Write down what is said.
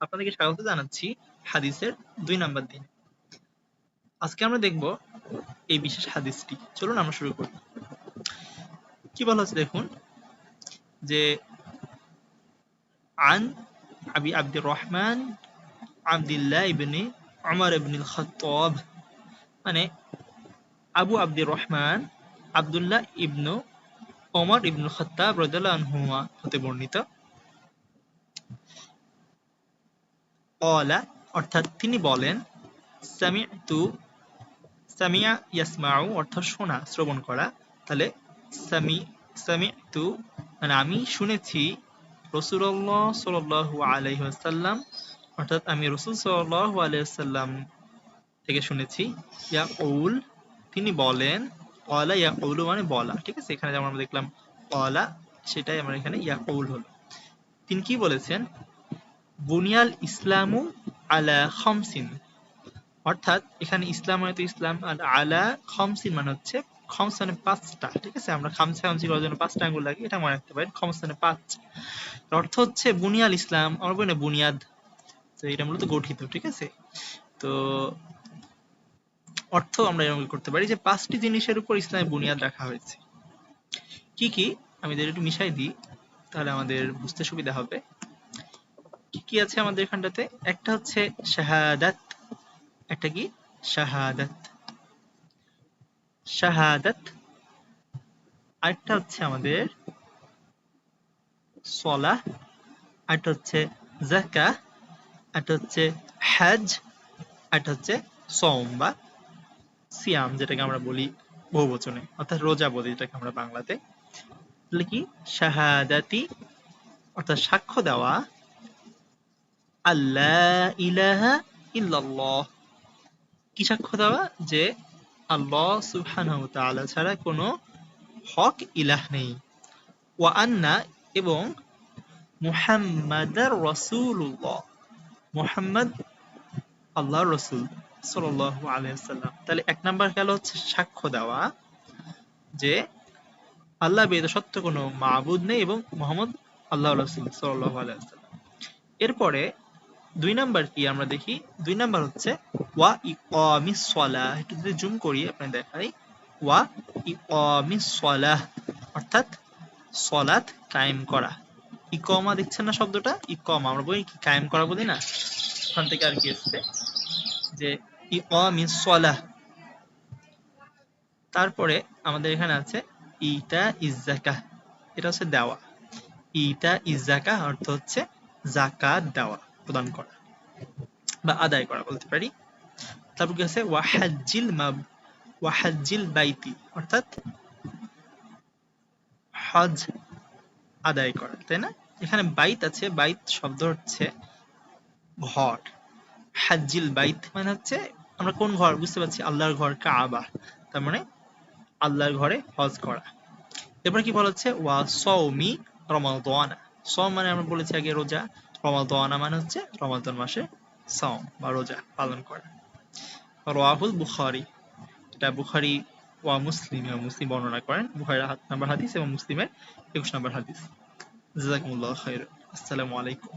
আপনাদেরকে স্বাগত জানাচ্ছি হাদিসের ২ নাম্বার দিনে। আজকে আমরা দেখব এই বিশেষ হাদিসটি। চলুন আমরা শুরু করি। কি বলা হচ্ছে দেখুন যে আন আবি আব্দুর রহমান আব্দুল্লাহ ইবনে উমর ইবনুল খাত্তাব, মানে আবু আব্দুর রহমান আব্দুল্লাহ ইবনু ওমর ইবনুল খাত্তাব রাদিয়াল্লাহু আনহুমা হতে বর্ণিত। ক্বালা অর্থাৎ তিনি বলেন, সামি'তু, সামিয়া ইয়াসমাউ অর্থাৎ শোনা, শ্রবণ করা। তাহলে সামি'তু মানে আমি শুনেছি, রাসূলুল্লাহ সাল্লাল্লাহু আলাইহি ওয়াসাল্লাম অর্থাৎ আমি রাসূল সাল্লাল্লাহু আলাইহি ওয়াসাল্লাম থেকে শুনেছি, ইয়াকুল তিনি বলেন, ক্বালা ইয়াকুলু মানে বলা, ঠিক আছে। এখানে যেমন আমরা দেখলাম ক্বালা, সেটাই আমরা এখানে ইয়াকুল হলো। তিনি কি বলেছেন, বুনিয়াল ইসলামু আলা খামসিন, অর্থাৎ এখানে ইসলাম মানে তো ইসলাম, আর আলা খামসিন মানে হচ্ছে, খমস মানে পাঁচটা, ঠিক আছে। আমরা খামসা খামসি করার জন্য পাঁচটা আঙ্গুল লাগে, এটা মনে রাখতে পারেন। খমস মানে পাঁচ, অর্থ হচ্ছে বুনিয়াল ইসলাম, আমরা বলি না বুনিয়াদ, তো এটা মূলত গঠিত, ঠিক আছে। তো অর্থ আমরা এরকম করতে পারি যে পাঁচটি জিনিসের উপর ইসলামের বুনিয়াদ রাখা হয়েছে। কি কি আমি যদি একটু মিশাই দিই তাহলে আমাদের বুঝতে সুবিধা হবে। কি কি আছে আমাদের এখানটাতে? একটা হচ্ছে শাহাদাত, একটা কি শাহাদাত, শাহাদাত। আরেকটা হচ্ছে আমাদের সলাহ, আরেকটা হচ্ছে যাকাহ, আরেকটা হচ্ছে হজ, আরেকটা হচ্ছে সওম বা সিয়াম, যেটাকে আমরা বলি বহুবচনে, অর্থাৎ রোজা বলি যেটাকে আমরা বাংলাতে। তাহলে কি শাহাদাতি অর্থাৎ সাক্ষ্য দেওয়া, আল্লাহ ইলাহা ইল্লাল্লাহ, কি সাক্ষ্য দেওয়া? যে আল্লাহ সুবহানাহু ওয়া তাআলা ছাড়া কোনো হক ইলাহ নেই। ওয়া আন্না এবং মুহাম্মাদার রাসূলুল্লাহ, মুহাম্মদ আল্লাহর রাসূল সাল্লাল্লাহু আলাইহি ওয়াসাল্লাম। তাহলে এক নাম্বার গেল হচ্ছে সাক্ষ্য দেওয়া যে আল্লাহ ব্যতীত সত্য কোনো মাবুদ নেই এবং মুহাম্মদ আল্লাহর রাসূল সাল্লাল্লাহু আলাইহি ওয়াসাল্লাম। এরপরে ২ নাম্বার কি আমরা দেখি, ২ নাম্বার হচ্ছে ওয়া ইকামিস সালাহ। একটু যদি জুম করি আপনাদের দেখাই, ওয়া ইকামিস সালাহ অর্থাৎ সালাত কায়েম করা। ইকামা দেখছেন না শব্দটা, ইকামা আমরা বলি কি কায়েম করা বলি না, ওখান থেকে আর কি এসেছে যে ইকামিস সালাহ। তারপরে আমাদের এখানে আছে ইতা ইজ যাকাহ, এটা হচ্ছে দেওয়া। ইতা ইজ যাকাহ অর্থ হচ্ছে যাকাত দেওয়া, প্রদান করা বা আদায় করা বলতে পারি। তারপর কি আছে ওয়াহাজ্জিল বাইতি অর্থাৎ হজ আদায় করা, তাই না? এখানে বাইত আছে, বাইত শব্দ হচ্ছে ঘর। হাজ্জিল বাইত মানে হচ্ছে আমরা কোন ঘর বুঝতে পারছি, আল্লাহর ঘর কাবা, তার মানে আল্লাহর ঘরে হজ করা। এরপর কি বলা হচ্ছে ওয়া সাওমি রমাদান, সওম মানে আমরা বলেছি আগে রোজা, রমাদান মানে হচ্ছে রমাদান মাসে সওম বা রোজা পালন করা। রাওয়াহুল বুখারী, এটা বুখারী ওয়া মুসলিম, মুসলিম বর্ণনা করেন। বুখারীর ৭ নম্বর হাদিস এবং মুসলিমের ২১ নম্বর হাদিস। জাযাকুমুল্লাহু খাইরান। আসসালামু আলাইকুম।